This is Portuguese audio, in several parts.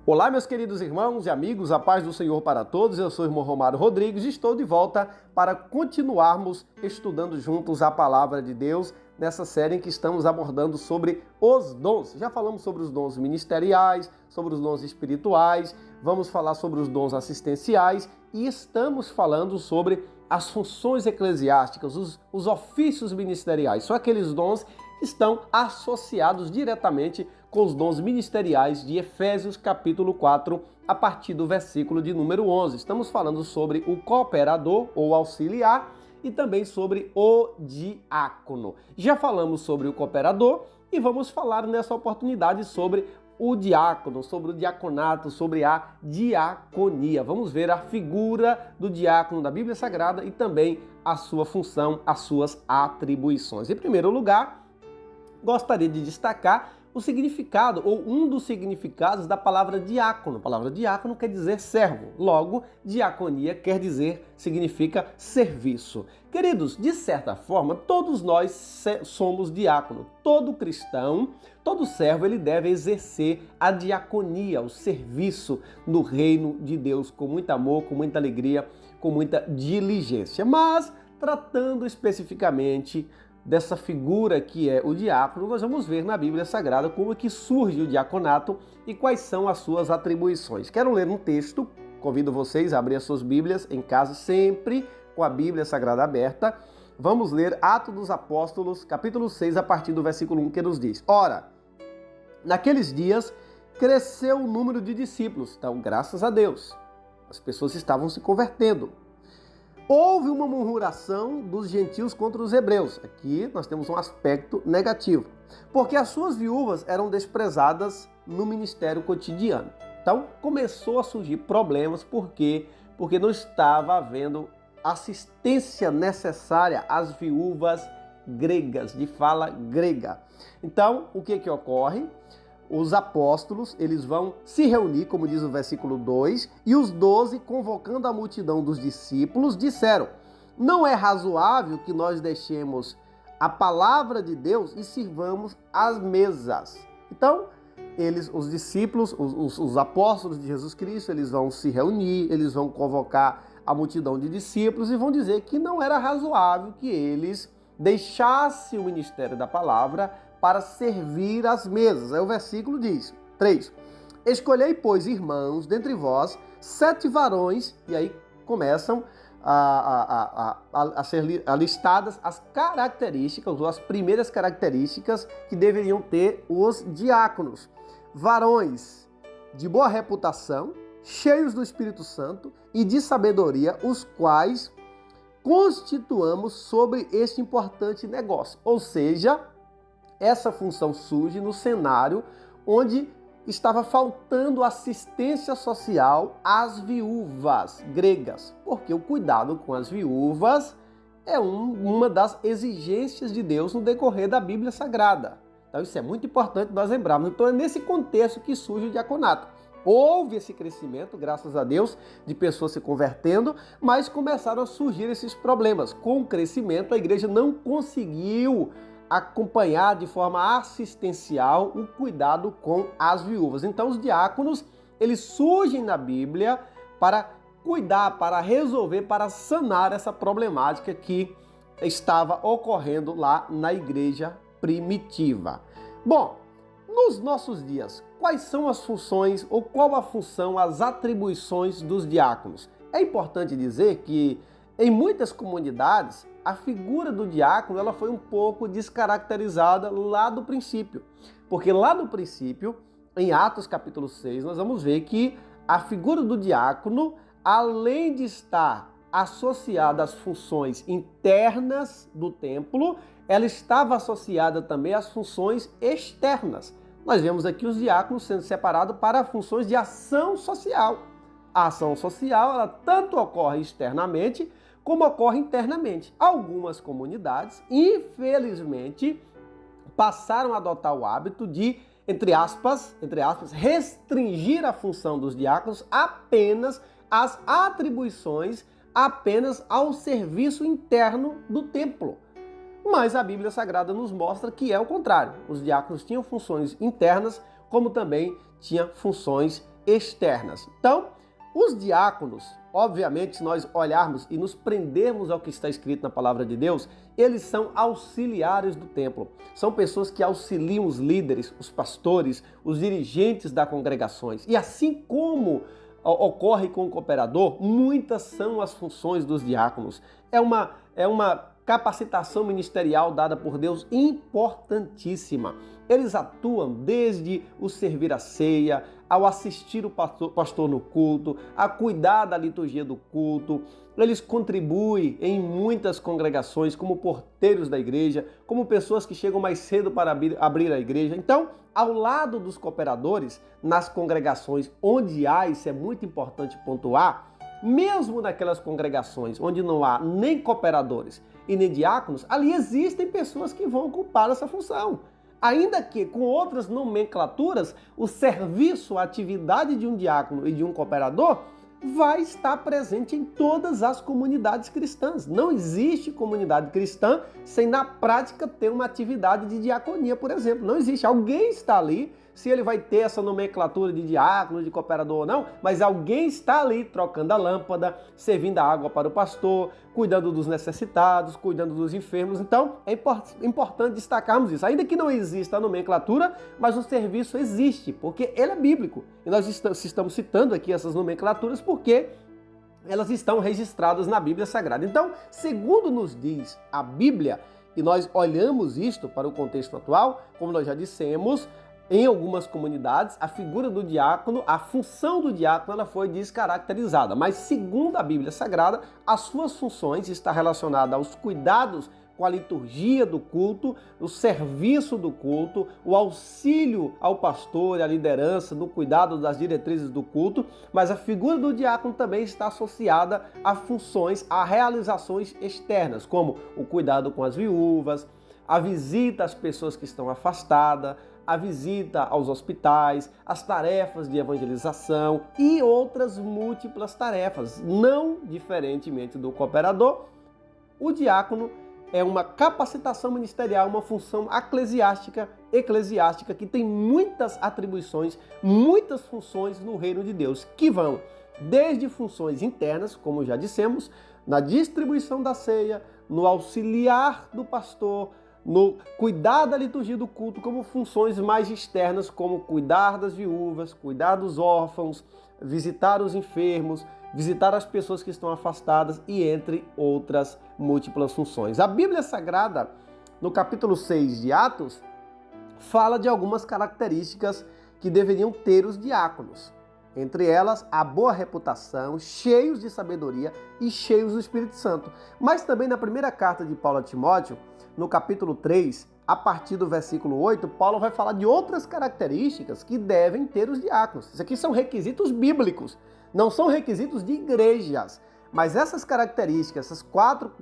Olá, meus queridos irmãos e amigos, a paz do Senhor para todos. Eu sou o irmão Romário Rodrigues e estou de volta para continuarmos estudando juntos a palavra de Deus nessa série em que estamos abordando sobre os dons. Já falamos sobre os dons ministeriais, sobre os dons espirituais, vamos falar sobre os dons assistenciais e estamos falando sobre as funções eclesiásticas, os ofícios ministeriais. São aqueles dons que estão associados diretamente com os dons ministeriais de Efésios capítulo 4, a partir do versículo de número 11. Estamos falando sobre o cooperador ou auxiliar e também sobre o diácono. Já falamos sobre o cooperador e vamos falar nessa oportunidade sobre o diácono, sobre o diaconato, sobre a diaconia. Vamos ver a figura do diácono da Bíblia Sagrada e também a sua função, as suas atribuições. Em primeiro lugar, gostaria de destacar o significado, ou um dos significados da palavra diácono. A palavra diácono quer dizer servo. Logo, diaconia significa serviço. Queridos, de certa forma, todos nós somos diácono. Todo cristão, todo servo, ele deve exercer a diaconia, o serviço no reino de Deus, com muito amor, com muita alegria, com muita diligência. Mas, tratando especificamente dessa figura que é o diácono, nós vamos ver na Bíblia Sagrada como é que surge o diaconato e quais são as suas atribuições. Quero ler um texto, convido vocês a abrir as suas Bíblias em casa, sempre com a Bíblia Sagrada aberta. Vamos ler Atos dos Apóstolos, capítulo 6, a partir do versículo 1, que nos diz: Ora, naqueles dias cresceu o número de discípulos, então graças a Deus, as pessoas estavam se convertendo. Houve uma murmuração dos gentios contra os hebreus. Aqui nós temos um aspecto negativo, porque as suas viúvas eram desprezadas no ministério cotidiano. Então começou a surgir problemas, porque não estava havendo assistência necessária às viúvas gregas, de fala grega. Então o que ocorre? Os apóstolos, eles vão se reunir, como diz o versículo 2, e os 12, convocando a multidão dos discípulos, disseram: não é razoável que nós deixemos a palavra de Deus e sirvamos às mesas. Então, os discípulos, os apóstolos de Jesus Cristo, eles vão se reunir, eles vão convocar a multidão de discípulos e vão dizer que não era razoável que eles deixassem o ministério da palavra para servir às mesas. Aí o versículo diz, 3, escolhei, pois, irmãos, dentre vós, 7 varões, e aí começam a ser listadas as características, ou as primeiras características que deveriam ter os diáconos. Varões de boa reputação, cheios do Espírito Santo e de sabedoria, os quais constituamos sobre este importante negócio. Ou seja, essa função surge no cenário onde estava faltando assistência social às viúvas gregas, porque o cuidado com as viúvas é uma das exigências de Deus no decorrer da Bíblia Sagrada. Então isso é muito importante nós lembrarmos. Então é nesse contexto que surge o diaconato. Houve esse crescimento, graças a Deus, de pessoas se convertendo, mas começaram a surgir esses problemas. Com o crescimento, a igreja não conseguiu acompanhar de forma assistencial o cuidado com as viúvas. Então os diáconos, eles surgem na Bíblia para cuidar, para resolver, para sanar essa problemática que estava ocorrendo lá na igreja primitiva. Bom, nos nossos dias, quais são as funções ou qual a função, as atribuições dos diáconos? É importante dizer que em muitas comunidades, a figura do diácono ela foi um pouco descaracterizada lá do princípio. Porque lá no princípio, em Atos capítulo 6, nós vamos ver que a figura do diácono, além de estar associada às funções internas do templo, ela estava associada também às funções externas. Nós vemos aqui os diáconos sendo separados para funções de ação social. A ação social, ela tanto ocorre externamente, como ocorre internamente. Algumas comunidades, infelizmente, passaram a adotar o hábito de, entre aspas, restringir a função dos diáconos apenas às atribuições, apenas ao serviço interno do templo. Mas a Bíblia Sagrada nos mostra que é o contrário. Os diáconos tinham funções internas, como também tinha funções externas. Então, os diáconos, obviamente, se nós olharmos e nos prendermos ao que está escrito na palavra de Deus, eles são auxiliares do templo. São pessoas que auxiliam os líderes, os pastores, os dirigentes das congregações. E assim como ocorre com o cooperador, muitas são as funções dos diáconos. É uma capacitação ministerial dada por Deus importantíssima. Eles atuam desde o servir a ceia, ao assistir o pastor no culto, a cuidar da liturgia do culto. Eles contribuem em muitas congregações como porteiros da igreja, como pessoas que chegam mais cedo para abrir a igreja. Então, ao lado dos cooperadores, nas congregações onde há, isso é muito importante pontuar, mesmo naquelas congregações onde não há nem cooperadores e nem diáconos, ali existem pessoas que vão ocupar essa função. Ainda que com outras nomenclaturas, o serviço, a atividade de um diácono e de um cooperador vai estar presente em todas as comunidades cristãs. Não existe comunidade cristã sem, na prática, ter uma atividade de diaconia, por exemplo. Não existe. Alguém está ali, se ele vai ter essa nomenclatura de diácono, de cooperador ou não, mas alguém está ali trocando a lâmpada, servindo a água para o pastor, cuidando dos necessitados, cuidando dos enfermos. Então, é importante destacarmos isso. Ainda que não exista a nomenclatura, mas o serviço existe, porque ele é bíblico. E nós estamos citando aqui essas nomenclaturas porque elas estão registradas na Bíblia Sagrada. Então, segundo nos diz a Bíblia, e nós olhamos isto para o contexto atual, como nós já dissemos, em algumas comunidades, a figura do diácono, a função do diácono, ela foi descaracterizada. Mas, segundo a Bíblia Sagrada, as suas funções estão relacionadas aos cuidados com a liturgia do culto, o serviço do culto, o auxílio ao pastor e à liderança no cuidado das diretrizes do culto, mas a figura do diácono também está associada a funções, a realizações externas, como o cuidado com as viúvas, a visita às pessoas que estão afastadas, a visita aos hospitais, as tarefas de evangelização e outras múltiplas tarefas. Não diferentemente do cooperador, o diácono é uma capacitação ministerial, uma função eclesiástica que tem muitas atribuições, muitas funções no reino de Deus, que vão desde funções internas, como já dissemos, na distribuição da ceia, no auxiliar do pastor, no cuidar da liturgia do culto, como funções mais externas, como cuidar das viúvas, cuidar dos órfãos, visitar os enfermos, visitar as pessoas que estão afastadas e entre outras múltiplas funções. A Bíblia Sagrada, no capítulo 6 de Atos, fala de algumas características que deveriam ter os diáconos. Entre elas, a boa reputação, cheios de sabedoria e cheios do Espírito Santo. Mas também na primeira carta de Paulo a Timóteo, no capítulo 3, a partir do versículo 8, Paulo vai falar de outras características que devem ter os diáconos. Isso aqui são requisitos bíblicos, não são requisitos de igrejas. Mas essas características,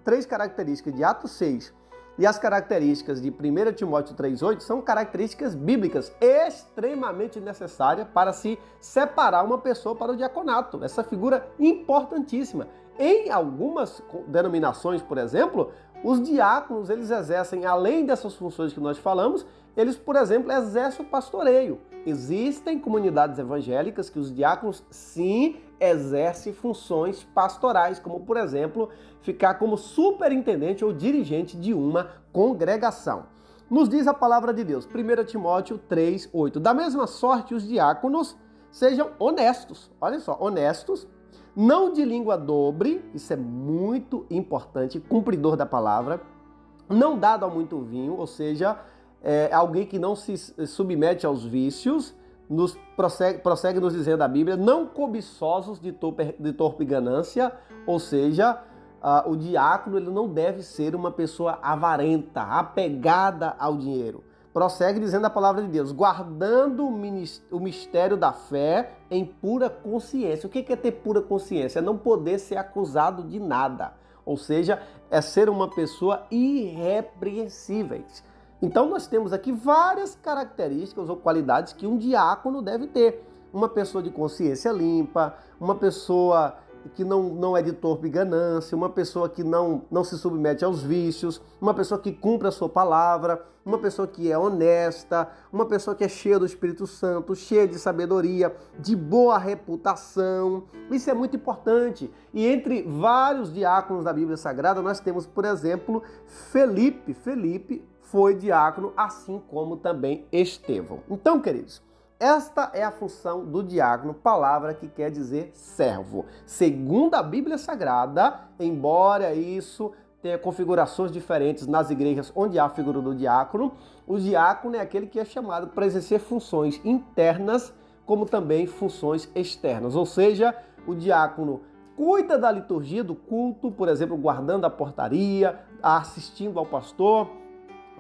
três características de Atos 6 e as características de 1 Timóteo 3,8 são características bíblicas extremamente necessárias para se separar uma pessoa para o diaconato. Essa figura importantíssima. Em algumas denominações, por exemplo, os diáconos, eles exercem, além dessas funções que nós falamos, eles, por exemplo, exercem o pastoreio. Existem comunidades evangélicas que os diáconos, sim, exercem funções pastorais, como, por exemplo, ficar como superintendente ou dirigente de uma congregação. Nos diz a palavra de Deus, 1 Timóteo 3,8. Da mesma sorte, os diáconos sejam honestos. Olha só, honestos, não de língua dobre, isso é muito importante, cumpridor da palavra, não dado a muito vinho, ou seja, alguém que não se submete aos vícios, prossegue nos dizendo a Bíblia, não cobiçosos de torpe ganância, ou seja, o diácono ele não deve ser uma pessoa avarenta, apegada ao dinheiro. Prossegue dizendo a palavra de Deus, guardando o mistério da fé em pura consciência. O que é ter pura consciência? É não poder ser acusado de nada. Ou seja, é ser uma pessoa irrepreensível. Então nós temos aqui várias características ou qualidades que um diácono deve ter. Uma pessoa de consciência limpa, uma pessoa que não é de torpe ganância, uma pessoa que não se submete aos vícios, uma pessoa que cumpre a sua palavra, uma pessoa que é honesta, uma pessoa que é cheia do Espírito Santo, cheia de sabedoria, de boa reputação. Isso é muito importante. E entre vários diáconos da Bíblia Sagrada, nós temos, por exemplo, Felipe. Felipe foi diácono, assim como também Estevão. Então, queridos, esta é a função do diácono, palavra que quer dizer servo. Segundo a Bíblia Sagrada, embora isso tenha configurações diferentes nas igrejas onde há a figura do diácono, o diácono é aquele que é chamado para exercer funções internas, como também funções externas. Ou seja, o diácono cuida da liturgia do culto, por exemplo, guardando a portaria, assistindo ao pastor,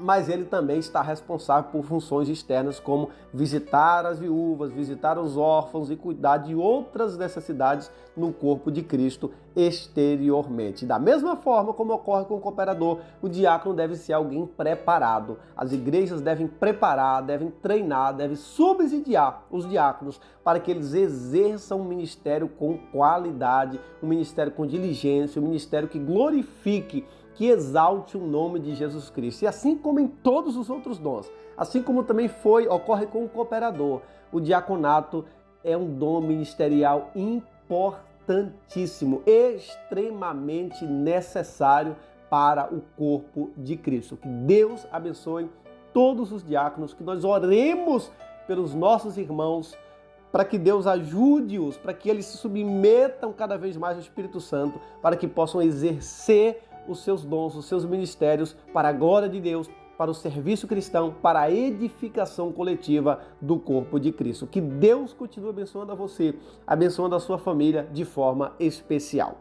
mas ele também está responsável por funções externas como visitar as viúvas, visitar os órfãos e cuidar de outras necessidades no corpo de Cristo exteriormente. Da mesma forma como ocorre com o cooperador, o diácono deve ser alguém preparado. As igrejas devem preparar, devem treinar, devem subsidiar os diáconos para que eles exerçam um ministério com qualidade, um ministério com diligência, um ministério que glorifique, que exalte o nome de Jesus Cristo. E assim como em todos os outros dons, assim como também ocorre com o cooperador, o diaconato é um dom ministerial importantíssimo, extremamente necessário para o corpo de Cristo. Que Deus abençoe todos os diáconos, que nós oremos pelos nossos irmãos, para que Deus ajude-os, para que eles se submetam cada vez mais ao Espírito Santo, para que possam exercer os seus dons, os seus ministérios para a glória de Deus, para o serviço cristão, para a edificação coletiva do corpo de Cristo. Que Deus continue abençoando a você, abençoando a sua família de forma especial.